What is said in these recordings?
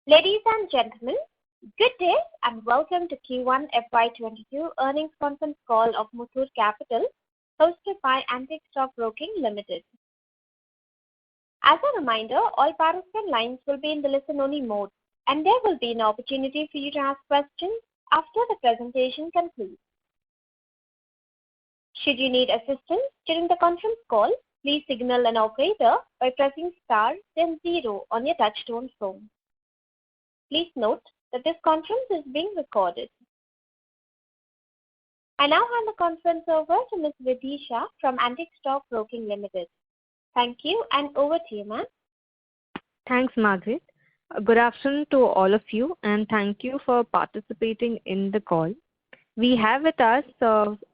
Ladies and gentlemen, good day and welcome to Q1 FY22 earnings conference call of Muthoot Capital, hosted by Antique Stock Broking Limited. As a reminder, all participant lines will be in the listen-only mode, and there will be an opportunity for you to ask questions after the presentation concludes. Should you need assistance during the conference call, please signal an operator by pressing star then 0 on your touchtone phone. Please note that this conference is being recorded. I now hand the conference over to Ms. Vidhi Shah from Antique Stock Broking Limited. Thank you, and over to you, ma'am. Thanks, Margaret. Good afternoon to all of you, and thank you for participating in the call. We have with us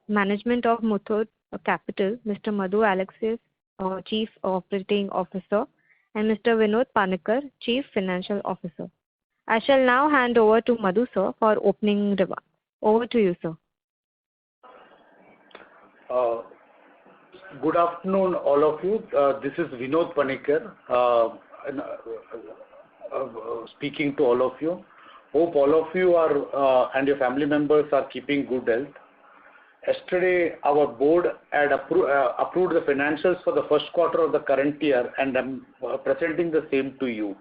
management of Muthoot Capital, Mr. Madhu Alexis, Chief Operating Officer, and Mr. Vinod Panikkar, Chief Financial Officer. I shall now hand over to Madhu sir for opening remarks. Over to you, sir. Good afternoon, all of you. This is Vinod Panikkar speaking to all of you. Hope all of you are and your family members are keeping good health. Yesterday, our board had approved the financials for the first quarter of the current year, and I'm presenting the same to you.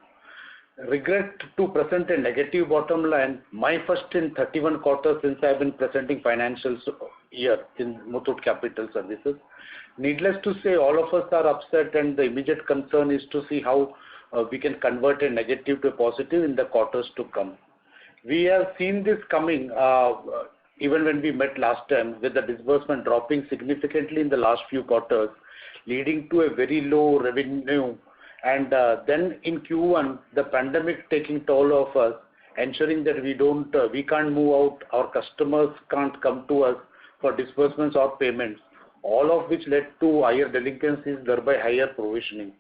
Regret to present a negative bottom line, my first in 31 quarters since I've been presenting financials here in Muthoot Capital Services. Needless to say, all of us are upset, and the immediate concern is to see how we can convert a negative to a positive in the quarters to come. We have seen this coming even when we met last time, with the disbursement dropping significantly in the last few quarters, leading to a very low revenue. And then in Q1, the pandemic taking toll of us, ensuring that we can't move out, our customers can't come to us for disbursements or payments, all of which led to higher delinquencies, thereby higher provisioning.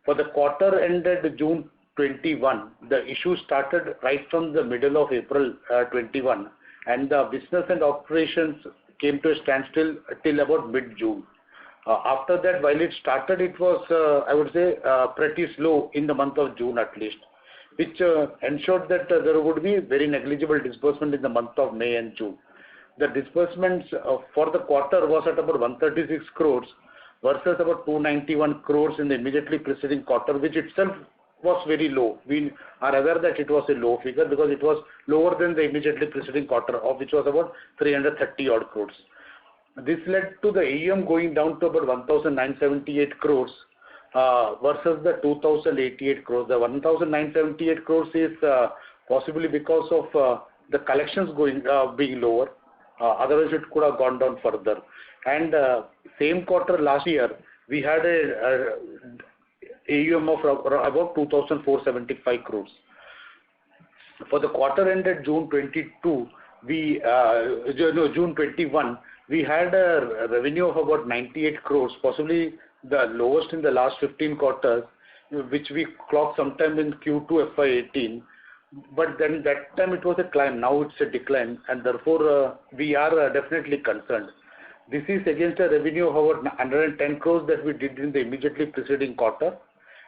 For the quarter ended June 21, the issue started right from the middle of April 21, and the business and operations came to a standstill till about mid-June. After that, while it started, it was, I would say, pretty slow in the month of June at least, which ensured that there would be very negligible disbursement in the month of May and June. The disbursements for the quarter was at about 136 crores versus about 291 crores in the immediately preceding quarter, which itself was very low. We are aware that it was a low figure because it was lower than the immediately preceding quarter, of which was about 330 odd crores. This led to the AUM going down to about 1,978 crores versus the 2,088 crores. The 1,978 crores is possibly because of the collections being lower. Otherwise, it could have gone down further. And same quarter last year, we had a AUM of about 2,475 crores. For the quarter ended June 21, we had a revenue of about 98 crores, possibly the lowest in the last 15 quarters, which we clocked sometime in Q2 FY18. But then that time it was a climb, now it's a decline, and therefore we are definitely concerned. This is against a revenue of about 110 crores that we did in the immediately preceding quarter,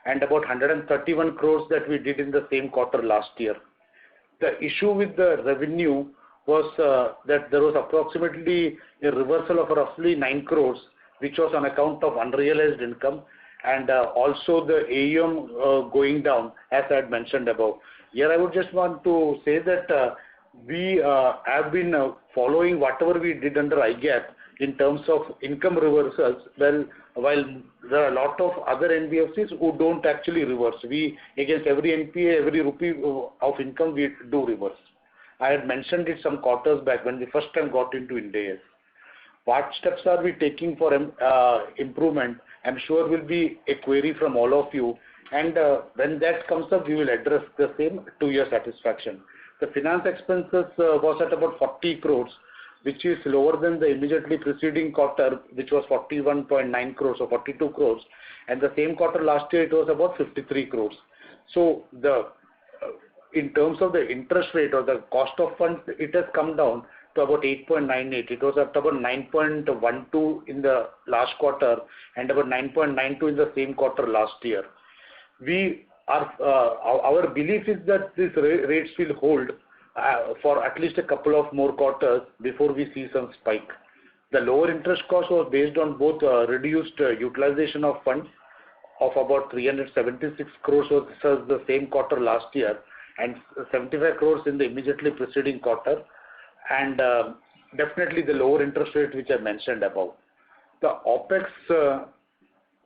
and about 131 crores that we did in the same quarter last year. The issue with the revenue was that there was approximately a reversal of roughly 9 crores, which was on account of unrealized income, and also the AUM going down, as I had mentioned above. Here I would just want to say that we have been following whatever we did under IGAP in terms of income reversals. Well, while there are a lot of other NBFCs who don't actually reverse, we against every NPA, every rupee of income, we do reverse. I had mentioned it some quarters back when we first time got into Ind AS. What steps are we taking for improvement? I'm sure will be a query from all of you, and when that comes up, we will address the same to your satisfaction. The finance expenses was at about 40 crores, which is lower than the immediately preceding quarter, which was 41.9 crores or 42 crores, and the same quarter last year it was about 53 crores. So in terms of the interest rate or the cost of funds, it has come down to about 8.98. It was at about 9.12 in the last quarter and about 9.92 in the same quarter last year. We our belief is that these rates will hold for at least a couple of more quarters before we see some spike. The lower interest cost was based on both reduced utilization of funds of about 376 crores versus the same quarter last year, and 75 crores in the immediately preceding quarter, and definitely the lower interest rate which I mentioned above. The OPEX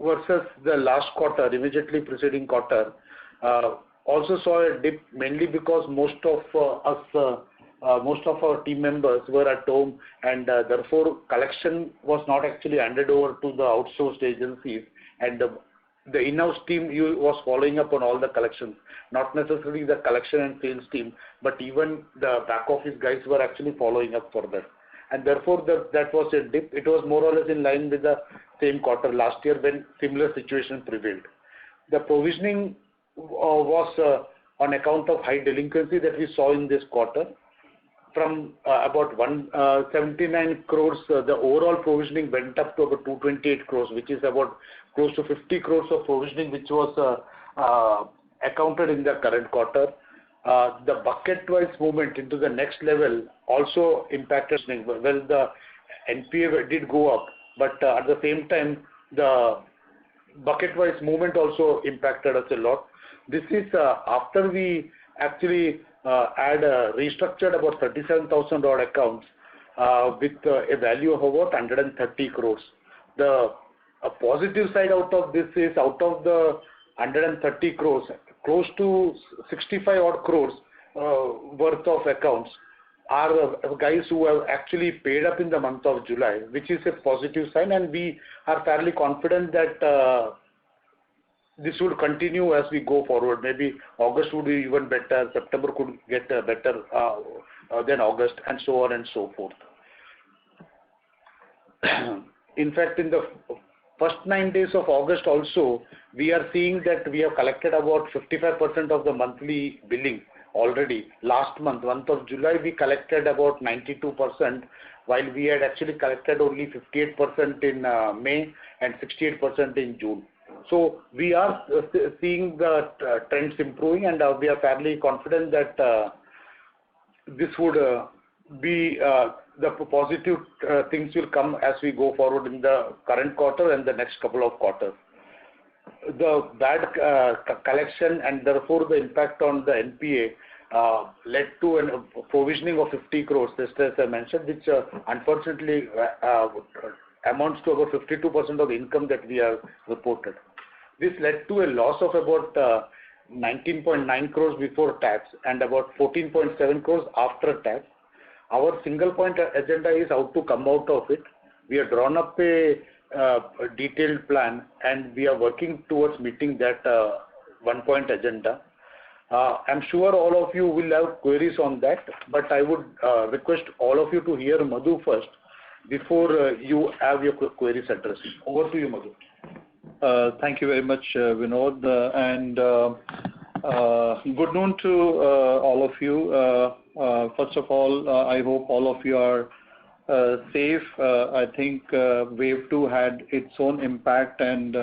versus the last quarter, immediately preceding quarter, also saw a dip, mainly because most of our team members were at home, and therefore collection was not actually handed over to the outsourced agencies, and the in-house team was following up on all the collections, not necessarily the collection and sales team, but even the back office guys were actually following up for that. And therefore that was a dip. It was more or less in line with the same quarter last year when similar situation prevailed. The provisioning was on account of high delinquency that we saw in this quarter. From about 179 crores, the overall provisioning went up to about 228 crores, which is about close to 50 crores of provisioning, which was accounted in the current quarter. The bucket-wise movement into the next level also impacted. Well, the NPA did go up, but at the same time, the bucket-wise movement also impacted us a lot. This is after we actually had restructured about 37,000 odd accounts with a value of about 130 crores. The positive side out of this is, out of the 130 crores, close to 65 odd crores worth of accounts are guys who have actually paid up in the month of July, which is a positive sign, and we are fairly confident that this would continue as we go forward. Maybe August would be even better, September could get better than August, and so on and so forth. In fact, in the first 9 days of August also, we are seeing that we have collected about 55% of the monthly billing already. Last month of July, we collected about 92%, while we had actually collected only 58% in May and 68% in June. So we are seeing the trends improving, and we are fairly confident that this would be the positive things will come as we go forward in the current quarter and the next couple of quarters. The bad collection and therefore the impact on the NPA led to a provisioning of 50 crores, just as I mentioned, which unfortunately amounts to about 52% of the income that we have reported. This led to a loss of about 19.9 crores before tax and about 14.7 crores after tax. Our single point agenda is how to come out of it. We have drawn up a detailed plan, and we are working towards meeting that one point agenda. I'm sure all of you will have queries on that, but I would request all of you to hear Madhu first before you have your queries addressed. Over to you, Madhu. Thank you very much, Vinod, and good noon to all of you. First of all, I hope all of you are safe. I think wave 2 had its own impact, and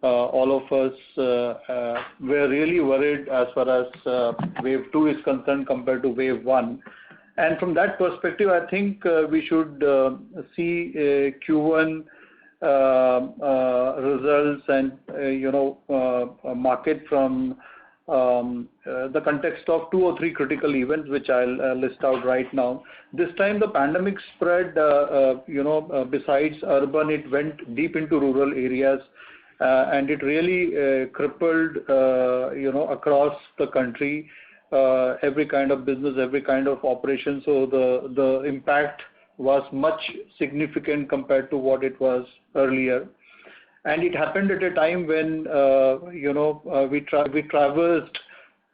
all of us were really worried as far as wave 2 is concerned compared to wave 1. And from that perspective, I think we should see Q1 results and market from the context of 2 or 3 critical events, which I'll list out right now. This time the pandemic spread, besides urban, it went deep into rural areas, and it really crippled, across the country, every kind of business, every kind of operation. So the impact was much significant compared to what it was earlier. And it happened at a time when, we traversed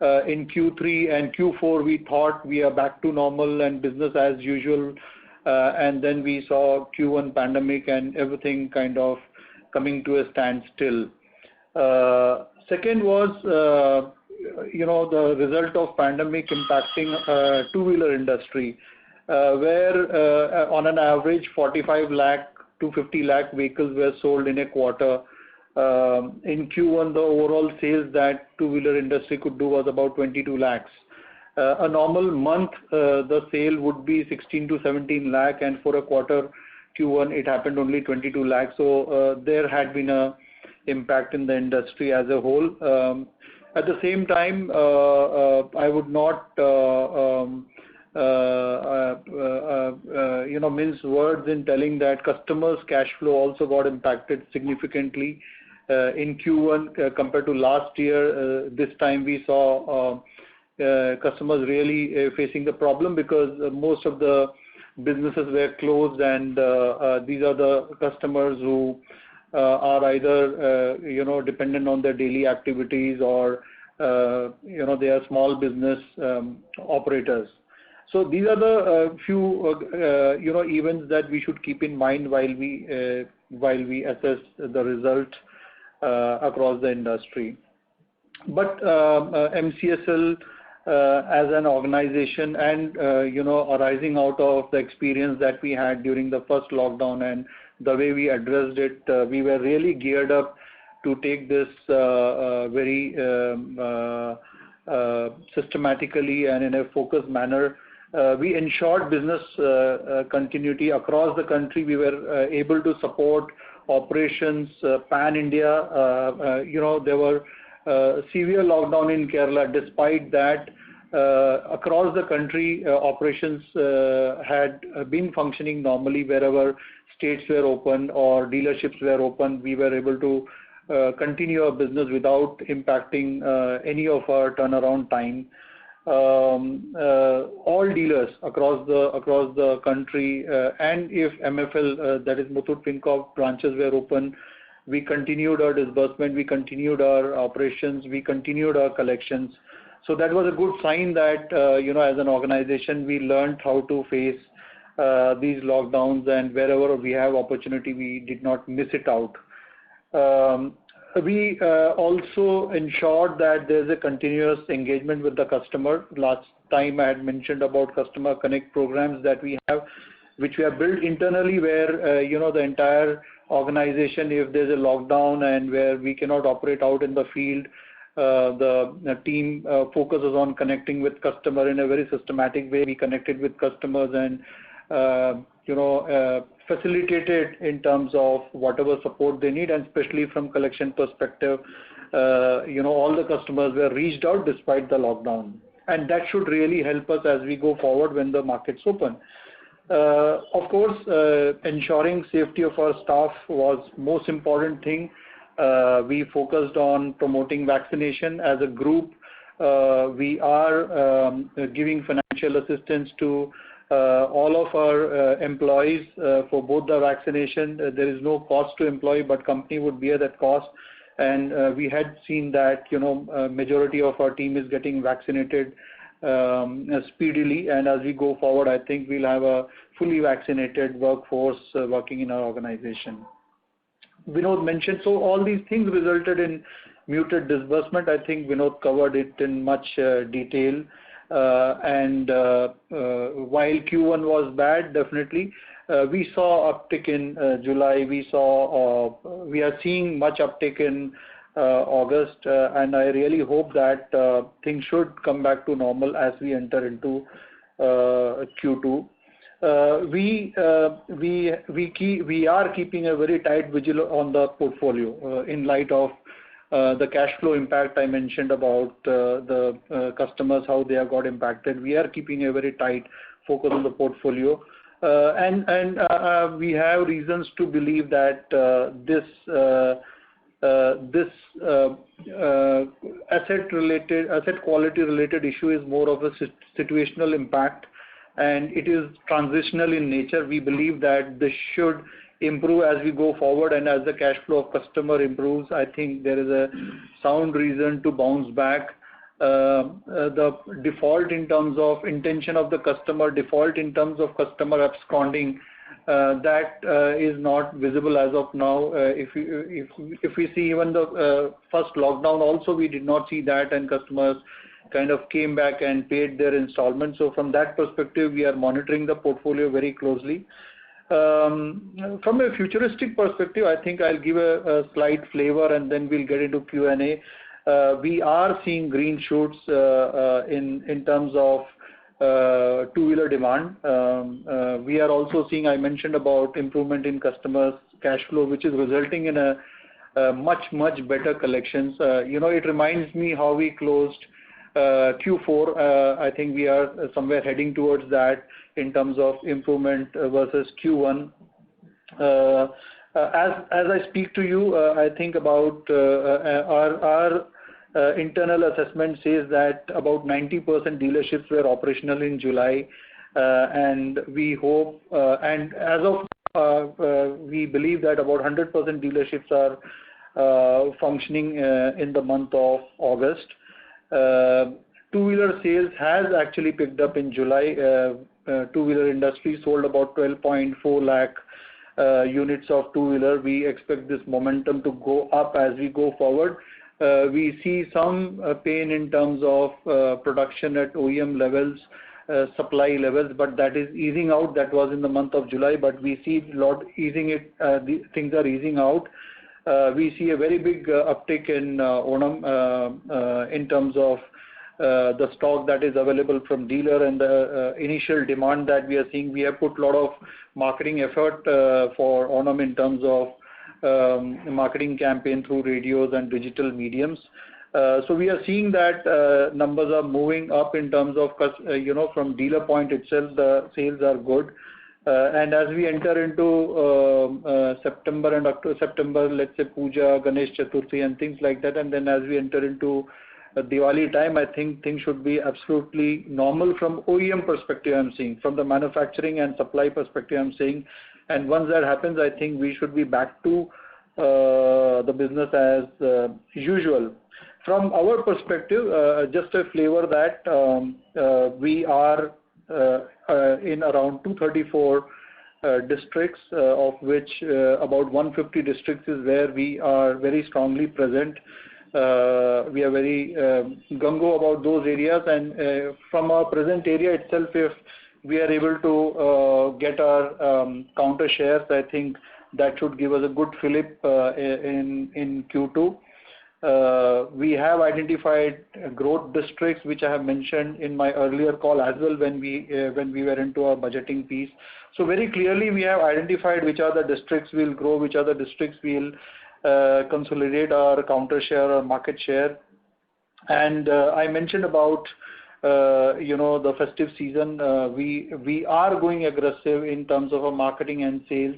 in Q3 and Q4, we thought we are back to normal and business as usual. And then we saw Q1 pandemic and everything kind of coming to a standstill. Second was, the result of pandemic impacting two-wheeler industry, where on an average 45 lakh to 50 lakh vehicles were sold in a quarter. In Q1, the overall sales that two-wheeler industry could do was about 22 lakhs. A normal month, the sale would be 16 to 17 lakh, and for a quarter Q1, it happened only 22 lakhs. So there had been a impact in the industry as a whole. At the same time, I would not mince words in telling that customers' cash flow also got impacted significantly in Q1 compared to last year. This time we saw customers really facing the problem because most of the businesses were closed, and these are the customers who are either dependent on their daily activities, or they are small business operators. So these are the few events that we should keep in mind while we assess the result across the industry. But MCSL as an organization, and arising out of the experience that we had during the first lockdown and the way we addressed it, we were really geared up to take this very systematically and in a focused manner. We ensured business continuity across the country. We were able to support operations pan-India. There were severe lockdown in Kerala. Despite that, across the country, operations had been functioning normally. Wherever states were open or dealerships were open, we were able to continue our business without impacting any of our turnaround time. All dealers across the country, and if MFL, that is Muthoot Fincorp branches, were open, we continued our disbursement, we continued our operations, we continued our collections. So that was a good sign that as an organization we learned how to face these lockdowns, and wherever we have opportunity, we did not miss it out. We also ensured that there's a continuous engagement with the customer. Last time I had mentioned about Customer Connect programs that we have, which we have built internally, where the entire organization, if there's a lockdown and where we cannot operate out in the field, the team focuses on connecting with customer in a very systematic way. We connected with customers and facilitated in terms of whatever support they need, and especially from collection perspective, all the customers were reached out despite the lockdown, and that should really help us as we go forward when the markets open. Of course, ensuring safety of our staff was most important thing. We focused on promoting vaccination as a group. We are giving financial assistance to all of our employees for both the vaccination. There is no cost to employee, but company would bear that cost. And we had seen that majority of our team is getting vaccinated speedily, and as we go forward, I think we'll have a fully vaccinated workforce working in our organization. Vinod mentioned, so all these things resulted in muted disbursement. I think Vinod covered it in much detail. And while Q1 was bad, definitely, we saw uptick in July. We are seeing much uptick in August, and I really hope that things should come back to normal as we enter into Q2. We are keeping a very tight vigil on the portfolio in light of the cash flow impact I mentioned about the customers, how they have got impacted. We are keeping a very tight focus on the portfolio, and we have reasons to believe that this asset quality related issue is more of a situational impact, and it is transitional in nature. We believe that this should improve as we go forward, and as the cash flow of customer improves, I think there is a sound reason to bounce back. The default in terms of intention of the customer, default in terms of customer absconding, that is not visible as of now. If we see even the first lockdown also, we did not see that, and customers kind of came back and paid their installments. So from that perspective, we are monitoring the portfolio very closely. From a futuristic perspective, I think I'll give a slight flavor and then we'll get into Q&A. We are seeing green shoots in terms of two-wheeler demand. We are also seeing, I mentioned about improvement in customers' cash flow, which is resulting in a much better collections. It reminds me how we closed Q4. I think we are somewhere heading towards that in terms of improvement versus Q1. As I speak to you, I think about our internal assessment says that about 90% dealerships were operational in July, and we hope and as of we believe that about 100% dealerships are functioning in the month of August. Two-wheeler sales has actually picked up in July. Two-wheeler industry sold about 12.4 lakh units of two-wheeler. We expect this momentum to go up as we go forward. We see some pain in terms of production at OEM levels, supply levels, but that is easing out. That was in the month of July, but we see a lot easing it. Things are easing out. We see a very big uptick in Onam in terms of the stock that is available from dealer and the initial demand that we are seeing. We have put a lot of marketing effort for Onam in terms of marketing campaign through radios and digital mediums. So we are seeing that numbers are moving up in terms of, from dealer point itself, the sales are good. And as we enter into September and October, let's say Puja, Ganesh Chaturthi and things like that, and then as we enter into Diwali time, I think things should be absolutely normal from OEM perspective, I'm seeing. From the manufacturing and supply perspective, I'm saying. And once that happens, I think we should be back to the business as usual. From our perspective, just a flavor that we are in around 234 districts, of which about 150 districts is where we are very strongly present. We are very gung-ho about those areas, and from our present area itself, if we are able to get our counter shares, I think that should give us a good fillip in Q2. We have identified growth districts, which I have mentioned in my earlier call as well when we were into our budgeting piece. So very clearly we have identified which are the districts will grow, which are the districts will consolidate our counter share or market share. And I mentioned about the festive season. We are going aggressive in terms of our marketing and sales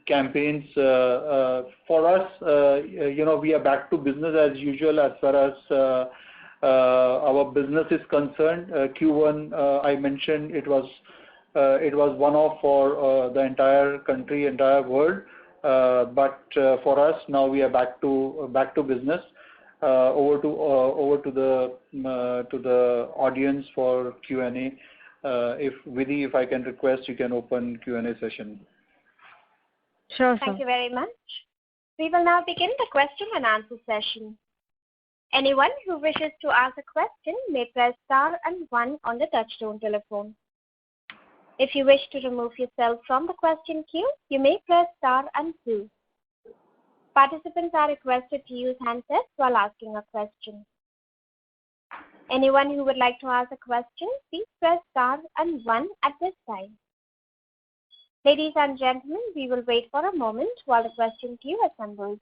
campaigns. For us, we are back to business as usual as far as our business is concerned. Q1, I mentioned it was one-off for the entire country, entire world. But for us now we are back to business. Over to the audience for Q&A. If Vidhi, if I can request, you can open Q&A session. Sure. Thank you very much. We will now begin the question and answer session. Anyone who wishes to ask a question may press star and 1 on the touchtone telephone. If you wish to remove yourself from the question queue, you may press star and 2. Participants are requested to use handsets while asking a question. Anyone who would like to ask a question, please press star and 1 at this time. Ladies and gentlemen, we will wait for a moment while the question queue assembles.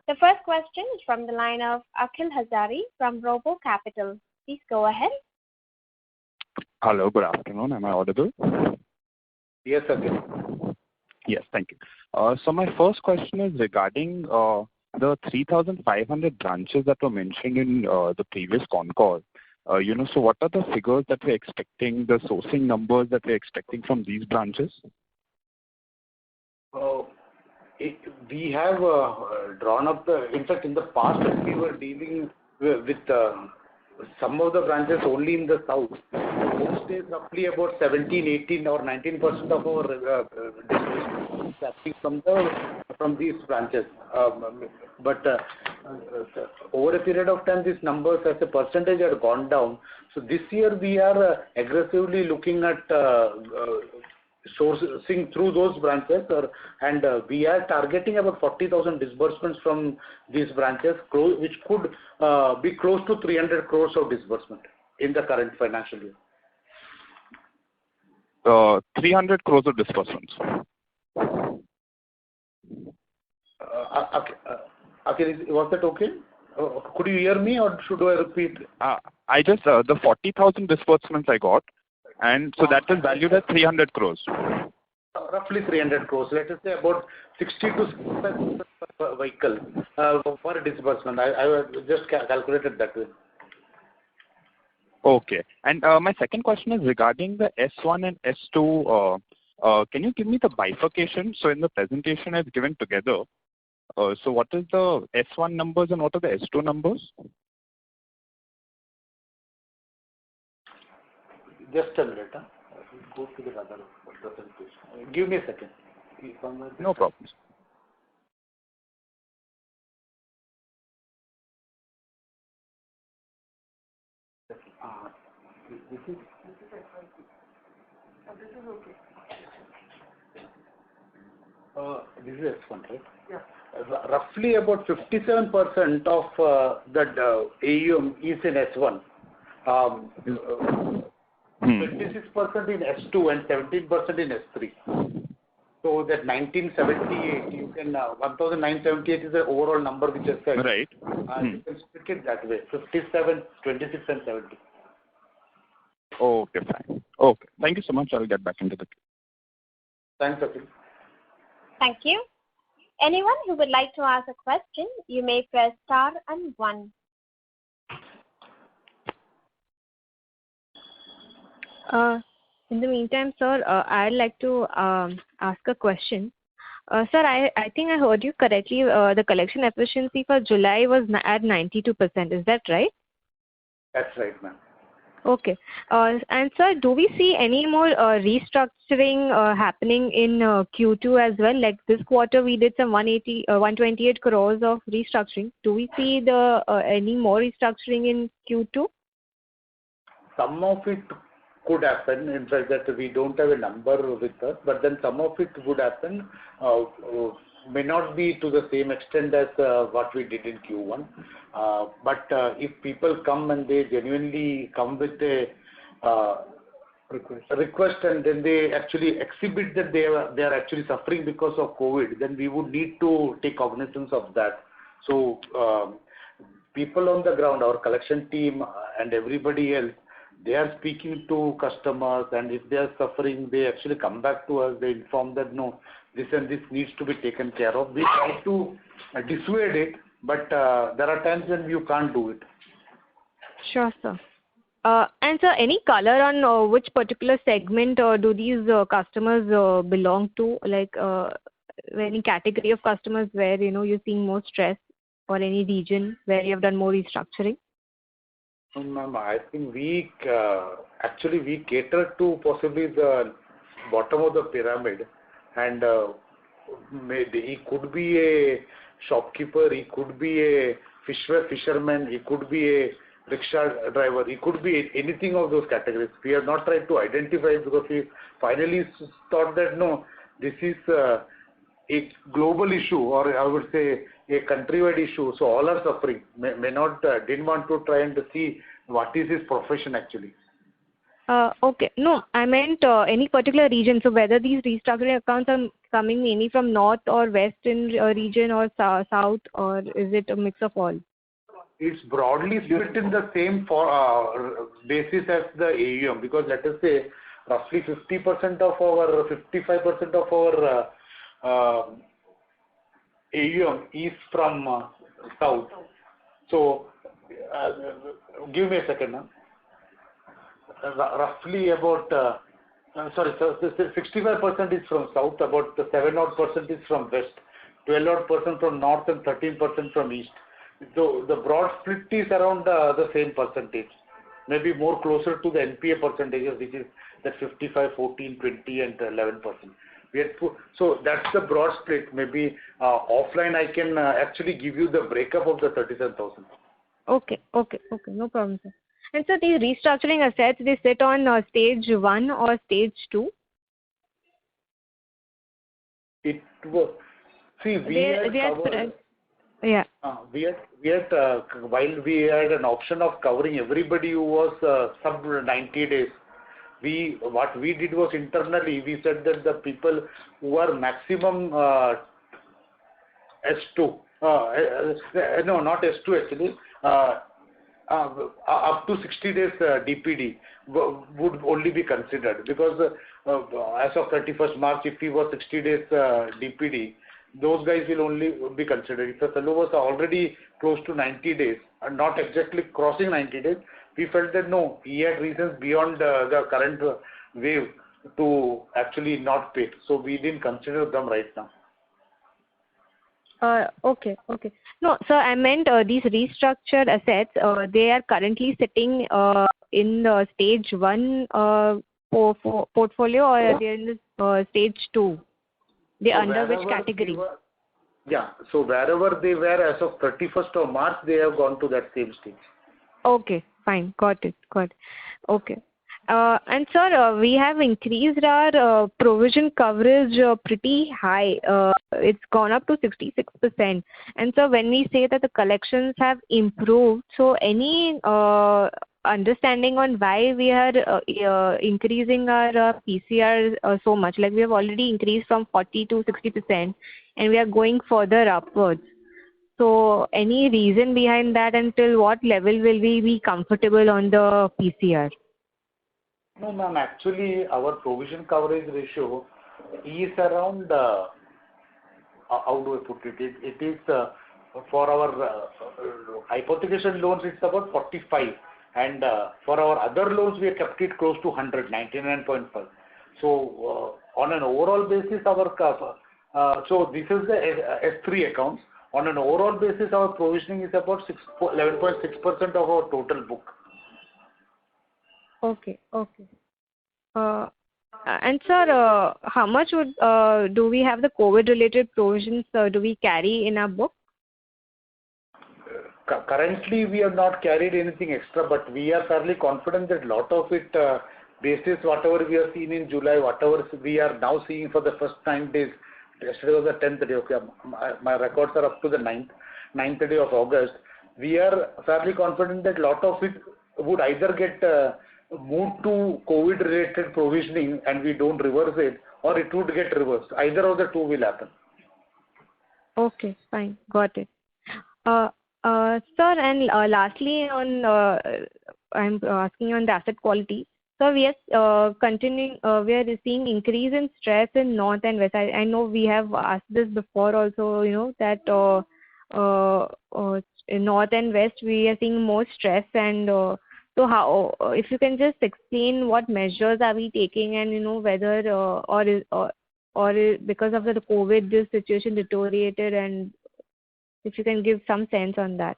The first question is from the line of Akhil Hazari from Robo Capital. Please go ahead. Hello, good afternoon. Am I audible? Yes, Akhil. Yes, thank you. So my first question is regarding the 3,500 branches that were mentioned in the previous con call. So what are the figures that we're expecting, the sourcing numbers that we're expecting from these branches? We have drawn up in fact, in the past, we were dealing with some of the branches only in the south. These days, roughly about 17, 18 or 19% of our disbursement is happening from these branches. But over a period of time, these numbers as a percentage have gone down. So this year we are aggressively looking at sourcing through those branches, and we are targeting about 40,000 disbursements from these branches, which could be close to 300 crores of disbursement in the current financial year. 300 crores of disbursements. Okay, was that okay? Could you hear me, or should I repeat? I just the 40,000 disbursements I got, and so that is valued at 300 crores. Roughly 300 crores. Let us say about 60 to 65 per vehicle for a disbursement. I just calculated that way. Okay. And my second question is regarding the S1 and S2. Can you give me the bifurcation? So in the presentation it's given together. So what is the S1 numbers and what are the S2 numbers? Just a minute. Go to the other presentation. Give me a second. No problem. This is S1, right? Yeah. Roughly about 57% of that AUM is in S1. 26% in S2 and 17% in S3. So that 1978, you can 1,978 is the overall number which I said. Right. You can split it that way: 57, 26, and 70. Okay, fine. Okay, thank you so much. I'll get back into the queue. Thanks, Akhil. Thank you. Anyone who would like to ask a question, you may press star and 1. In the meantime, sir, I'd like to ask a question. Sir, I think I heard you correctly. The collection efficiency for July was at 92%. Is that right? That's right, ma'am. Okay. And sir, do we see any more restructuring happening in Q2 as well? Like this quarter, we did some 128 crores of restructuring. Do we see any more restructuring in Q2? Some of it could happen. In fact, that we don't have a number with us, but then some of it would happen. May not be to the same extent as what we did in Q1. But if people come and they genuinely come with a request and then they actually exhibit that they are actually suffering because of COVID, then we would need to take cognizance of that. So people on the ground, our collection team and everybody else, they are speaking to customers, and if they are suffering, they actually come back to us. They inform that no, this and this needs to be taken care of. We try to dissuade it, but there are times when you can't do it. Sure, sir. And sir, any color on which particular segment do these customers belong to? Like any category of customers where you're seeing more stress, or any region where you have done more restructuring? Ma'am, I think we cater to possibly the bottom of the pyramid, and he could be a shopkeeper, he could be a fisherman, he could be a rickshaw driver, he could be anything of those categories. We are not trying to identify, because we finally thought that no, this is a global issue, or I would say a countrywide issue. So all are suffering. Didn't want to try and see what is his profession actually. Okay. No, I meant any particular region. So whether these restructuring accounts are coming mainly from north or western region, or south, or is it a mix of all? It's broadly split in the same basis as the AUM, because let us say roughly 55% of our AUM is from south. So give me a second now. Roughly about 65% is from south, about 7% is from west, 12% from north, and 13% from east. So the broad split is around the same percentage. maybe more closer to the NPA percentages, which is that 55, 14, 20, and 11%. So that's the broad split. Maybe offline I can actually give you the breakup of the 37,000. Okay. No problem, sir. And so these restructuring assets, they sit on stage 1 or stage 2? It was, see, we had covered. Yeah. We had while we had an option of covering everybody who was sub 90 days. What we did was internally we said that the people who are maximum S2, no, not S2 actually, up to 60 days DPD would only be considered, because as of 31st March, if he was 60 days DPD, those guys will only be considered. If a fellow was already close to 90 days and not exactly crossing 90 days, we felt that no, he had reasons beyond the current wave to actually not pay. So we didn't consider them right now. Okay. No, sir, I meant these restructured assets, they are currently sitting in the stage 1 portfolio, or they are in the stage 2? They under which category? So wherever they were as of 31st of March, they have gone to that same stage. Okay, fine. Got it. Okay. And sir, we have increased our provision coverage pretty high. It's gone up to 66%. And so when we say that the collections have improved, so any understanding on why we are increasing our PCR so much? Like, we have already increased from 40 to 60%, and we are going further upwards. So any reason behind that, and till what level will we be comfortable on the PCR? No, ma'am. Actually, our provision coverage ratio is around, how do I put it? It is for our hypothecation loans, it's about 45. And for our other loans, we have kept it close to 100, 99.5. So on an overall basis, so this is the S3 accounts. On an overall basis, our provisioning is about 11.6% of our total book. Okay. And sir, how much do we have the COVID-related provisions do we carry in our book? Currently, we have not carried anything extra, but we are fairly confident that a lot of it, basis whatever we have seen in July, whatever we are now seeing for the first 9 days. Yesterday was the 10th day. Okay, my records are up to the 9th day of August. We are fairly confident that a lot of it would either get moved to COVID-related provisioning and we don't reverse it, or it would get reversed. Either of the two will happen. Okay, fine. Got it. Sir, and lastly, I'm asking on the asset quality. So we are we are seeing increase in stress in north and west. I know we have asked this before also, that in north and west we are seeing more stress, and so how, if you can just explain what measures are we taking, and whether or because of the COVID this situation deteriorated, and if you can give some sense on that.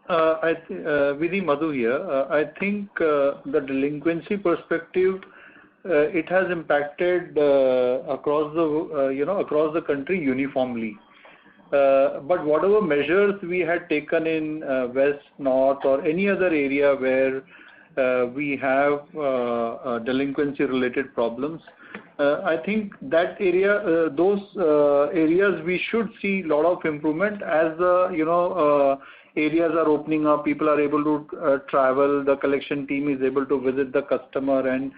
Vidhi, Madhu here. I think the delinquency perspective, it has impacted across the country uniformly. But whatever measures we had taken in west, north, or any other area where we have delinquency-related problems, I think that area, those areas, we should see a lot of improvement as the areas are opening up. People are able to travel. The collection team is able to visit the customer and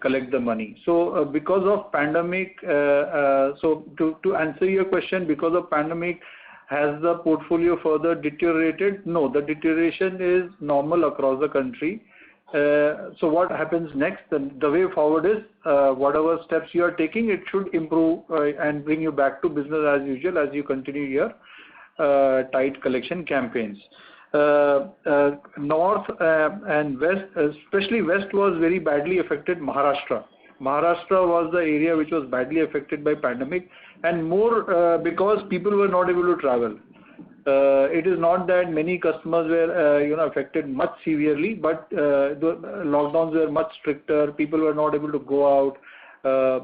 collect the money. So because of pandemic, so to answer your question, because of pandemic, has the portfolio further deteriorated? No, the deterioration is normal across the country. So what happens next? The way forward is whatever steps you are taking, it should improve and bring you back to business as usual as you continue your tight collection campaigns. North and west, especially west, was very badly affected. Maharashtra was the area which was badly affected by pandemic, and more because people were not able to travel. It is not that many customers were affected much severely, but the lockdowns were much stricter. People were not able to go out,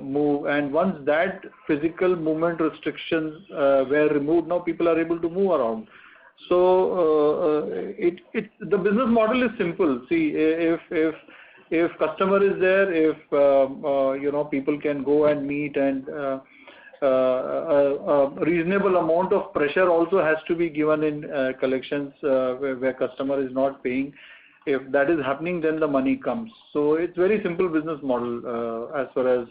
move, and once that physical movement restrictions were removed, now people are able to move around. So the business model is simple. See, if customer is there, if people can go and meet, and a reasonable amount of pressure also has to be given in collections where customer is not paying. If that is happening, then the money comes. So it's very simple business model as far as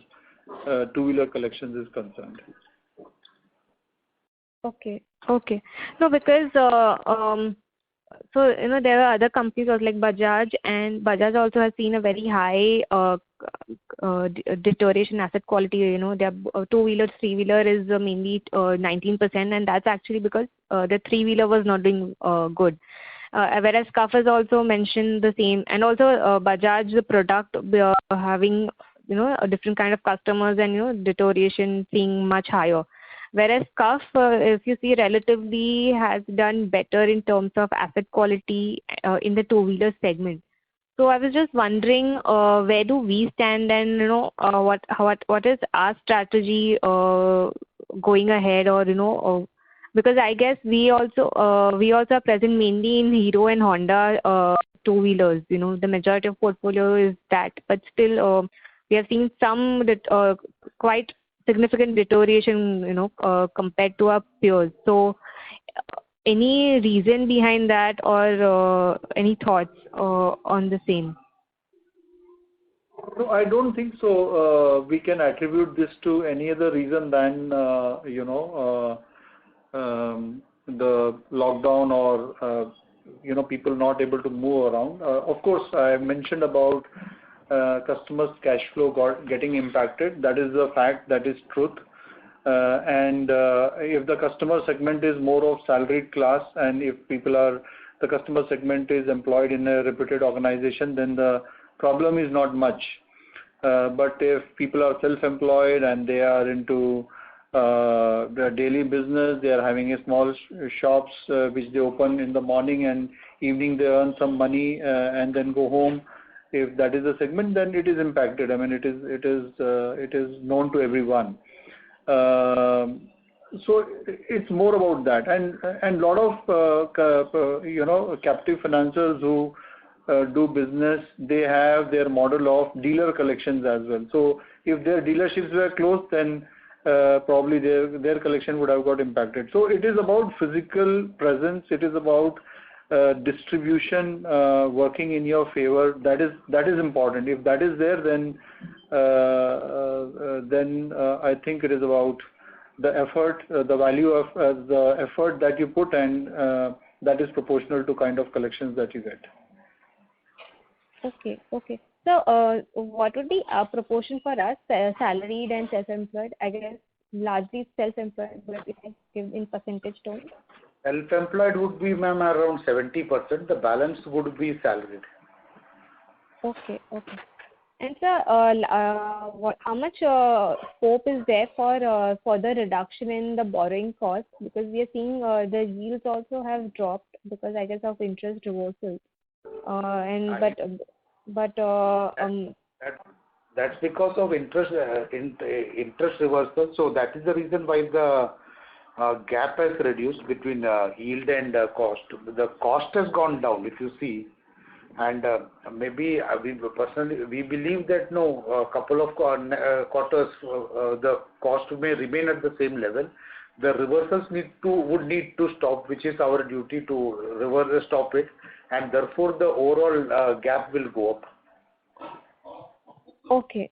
two-wheeler collections is concerned. Okay. No, because so there are other companies also like Bajaj, and Bajaj also has seen a very high deterioration asset quality. Their two-wheeler, three-wheeler is mainly 19%, and that's actually because the three-wheeler was not doing good. Whereas Cuff has also mentioned the same, and also Bajaj, the product having a different kind of customers, and deterioration being much higher. Whereas Cuff, if you see, relatively has done better in terms of asset quality in the two-wheeler segment. So I was just wondering, where do we stand, and what is our strategy going ahead, or because I guess we also are present mainly in Hero and Honda two-wheelers. The majority of portfolio is that, but still we have seen some quite significant deterioration, compared to our peers. So, any reason behind that, or any thoughts on the same? No, I don't think so. We can attribute this to any other reason than the lockdown, or people not able to move around. Of course, I mentioned about customers' cash flow getting impacted. That is a fact. That is truth. And if the customer segment is more of salaried class, and if the customer segment is employed in a reputed organization, then the problem is not much. But if people are self-employed and they are into their daily business, they are having a small shops which they open in the morning, and evening they earn some money and then go home. If that is the segment, then it is impacted. I mean, it is known to everyone. So it's more about that, and lot of captive financiers who do business, they have their model of dealer collections as well. So if their dealerships were closed, then probably their collection would have got impacted. So it is about physical presence. It is about distribution working in your favor. That is important. If that is there, then I think it is about the effort, the value of the effort that you put, and that is proportional to kind of collections that you get. Okay. So what would be a proportion for us, salaried and self-employed? I guess largely self-employed, but if I give in percentage terms. Self-employed would be, ma'am, around 70%. The balance would be salaried. Okay. And sir, how much scope is there for further reduction in the borrowing cost? Because we are seeing the yields also have dropped because I guess of interest reversals. That's because of interest reversal. So that is the reason why the gap has reduced between yield and cost. The cost has gone down, if you see, and maybe we believe that a couple of quarters the cost may remain at the same level. The reversals would need to stop, which is our duty to stop it, and therefore the overall gap will go up. Okay,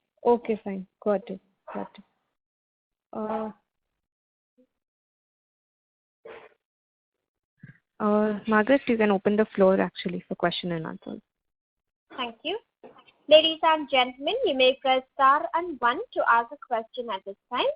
fine, got it. Margaret, you can open the floor actually for question and answers. Thank you. Ladies and gentlemen, you may press star and 1 to ask a question at this time.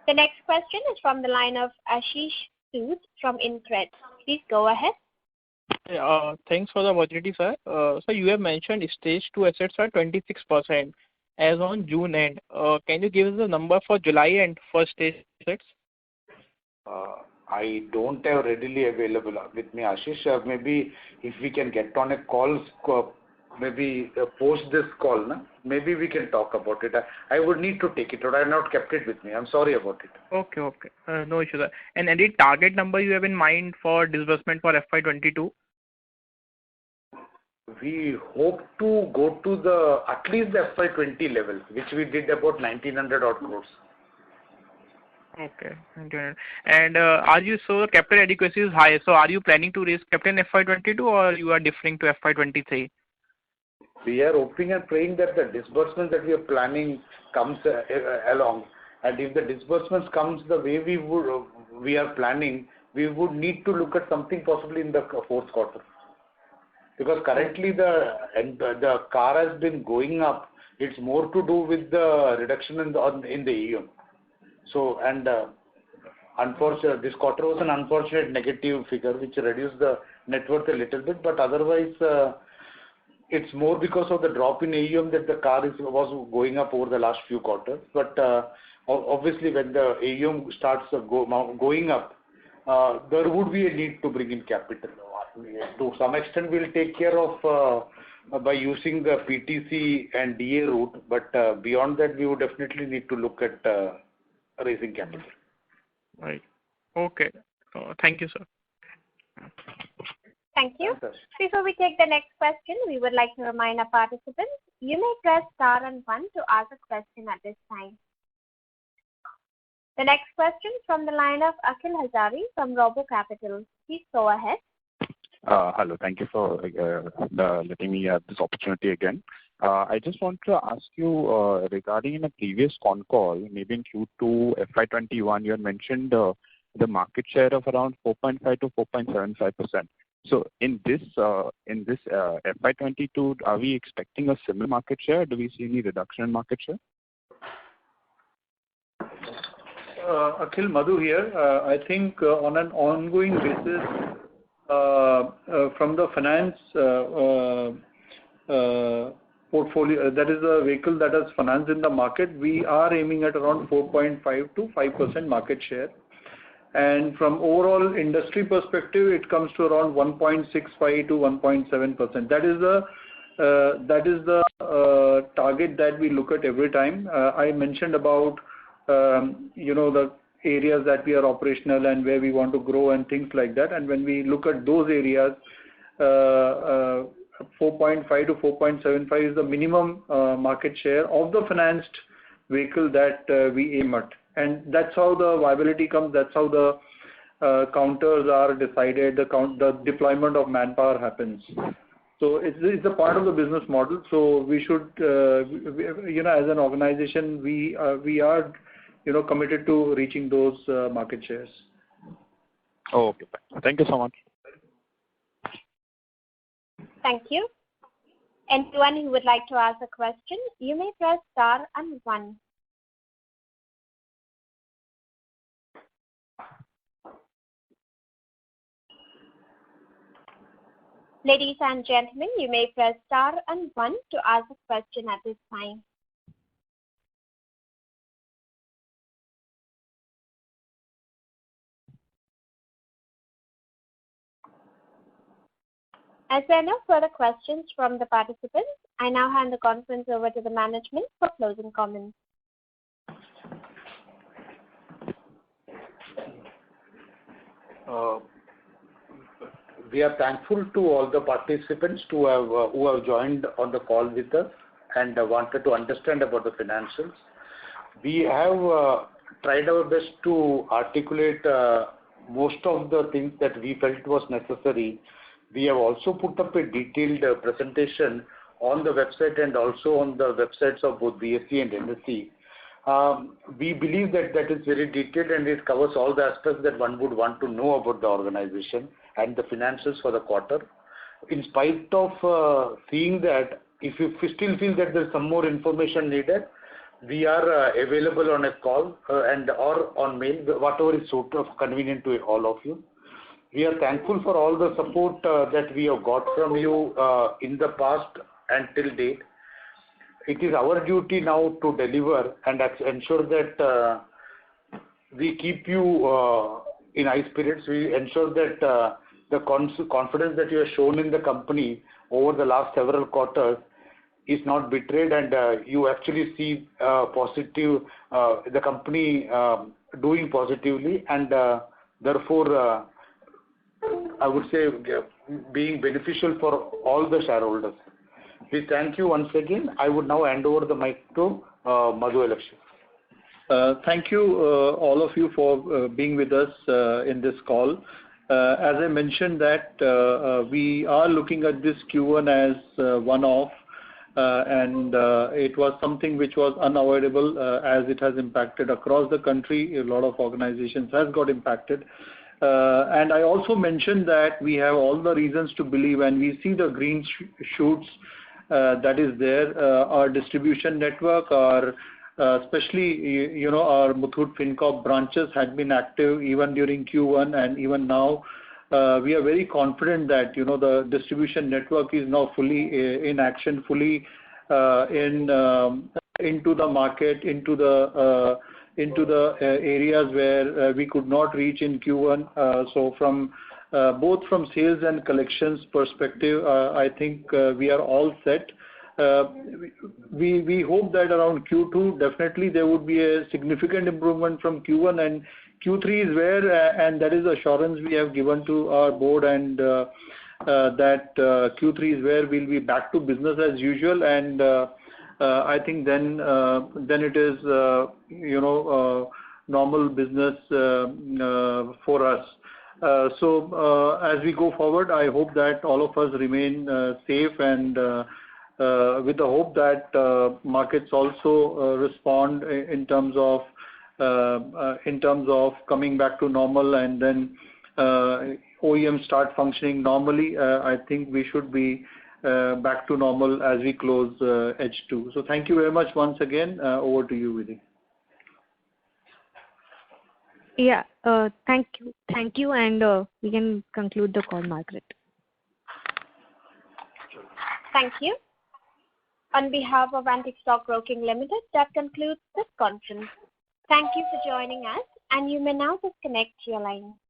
The next question is from the line of Ashish Sood from InCred. Please go ahead. Thanks for the opportunity, sir. So you have mentioned stage 2 assets are 26%. as on June end. Can you give us the number for July and first stage assets? I don't have readily available with me, Ashish. Maybe if we can get on a call, maybe post this call, maybe we can talk about it. I would need to take it out. I have not kept it with me. I'm sorry about it. Okay. No issue, sir. And any target number you have in mind for disbursement for FY22? We hope to go to at least the FY20 level, which we did about 1900 odd crores. Okay. And are you so capital adequacy is high? So are you planning to raise capital in FY22 or you are deferring to FY23? We are hoping and praying that the disbursements that we are planning comes along, and if the disbursements comes the way we are planning, we would need to look at something possibly in the fourth quarter. Because currently the car has been going up. It's more to do with the reduction in the AUM. So, and unfortunately, this quarter was an unfortunate negative figure which reduced the net worth a little bit, but otherwise it's more because of the drop in AUM that the car was going up over the last few quarters. But obviously when the AUM starts going up, there would be a need to bring in capital. To some extent, we'll take care of by using the PTC and DA route, but beyond that, we would definitely need to look at raising capital. Right. Okay. Thank you, sir. Thank you. Before we take the next question, we would like to remind our participants, you may press star and 1 to ask a question at this time. The next question from the line of Akhil Hazari from Robo Capital. Please go ahead. Hello. Thank you for letting me have this opportunity again. I just want to ask you regarding in a previous con call, maybe in Q2 FY21, you had mentioned the market share of around 4.5 to 4.75%. So in this FY22, are we expecting a similar market share? Do we see any reduction in market share? Akhil, Madhu here. I think on an ongoing basis, from the finance portfolio, that is a vehicle that is financed in the market, we are aiming at around 4.5 to 5% market share. And from overall industry perspective, it comes to around 1.65 to 1.7%. That is the target that we look at every time. I mentioned about the areas that we are operational and where we want to grow and things like that. And when we look at those areas, 4.5 to 4.75 is the minimum market share of the financed vehicle that we aim at. And that's how the viability comes. That's how the counters are decided. The deployment of manpower happens. So it's a part of the business model. So we should, as an organization, we are committed to reaching those market shares. Oh, okay. Thank you so much. Thank you. Anyone who would like to ask a question, you may press star and 1. Ladies and gentlemen, you may press star and 1 to ask a question at this time. As there are no further questions from the participants, I now hand the conference over to the management for closing comments. We are thankful to all the participants who have joined on the call with us and wanted to understand about the financials. We have tried our best to articulate most of the things that we felt was necessary. We have also put up a detailed presentation on the website and also on the websites of both BSE and NSE. We believe that is very detailed and it covers all the aspects that one would want to know about the organization and the financials for the quarter. In spite of seeing that, if you still feel that there's some more information needed, we are available on a call or on mail, whatever is sort of convenient to all of you. We are thankful for all the support that we have got from you in the past and till date. it is our duty now to deliver and ensure that we keep you in high spirits. We ensure that the confidence that you have shown in the company over the last several quarters is not betrayed, and you actually see positive, the company doing positively, and therefore I would say being beneficial for all the shareholders. We thank you once again. I would now hand over the mic to Madhu Elakshmi. Thank you, all of you, for being with us in this call. As I mentioned that we are looking at this Q1 as one-off, and it was something which was unavoidable as it has impacted across the country. A lot of organizations has got impacted. And I also mentioned that we have all the reasons to believe, and we see the green shoots that is there. Our distribution network, our especially our Muthoot FinCorp branches had been active even during Q1, and even now we are very confident that the distribution network is now fully in action, fully into the market, into the areas where we could not reach in Q1. So from both from sales and collections perspective, I think we are all set. We hope that around Q2 definitely there would be a significant improvement from Q1, and Q3 is where, and that is assurance we have given to our board, and that Q3 is where we'll be back to business as usual, and I think then it is normal business for us. So as we go forward, I hope that all of us remain safe, and with the hope that markets also respond in terms of coming back to normal, and then OEMs start functioning normally. I think we should be back to normal as we close H2. So thank you very much once again. Over to you, Vidhi. Yeah, thank you, and we can conclude the call, Margaret. Thank you. On behalf of Antique Stock Broking Limited, that concludes this conference. Thank you for joining us, and you may now disconnect your line.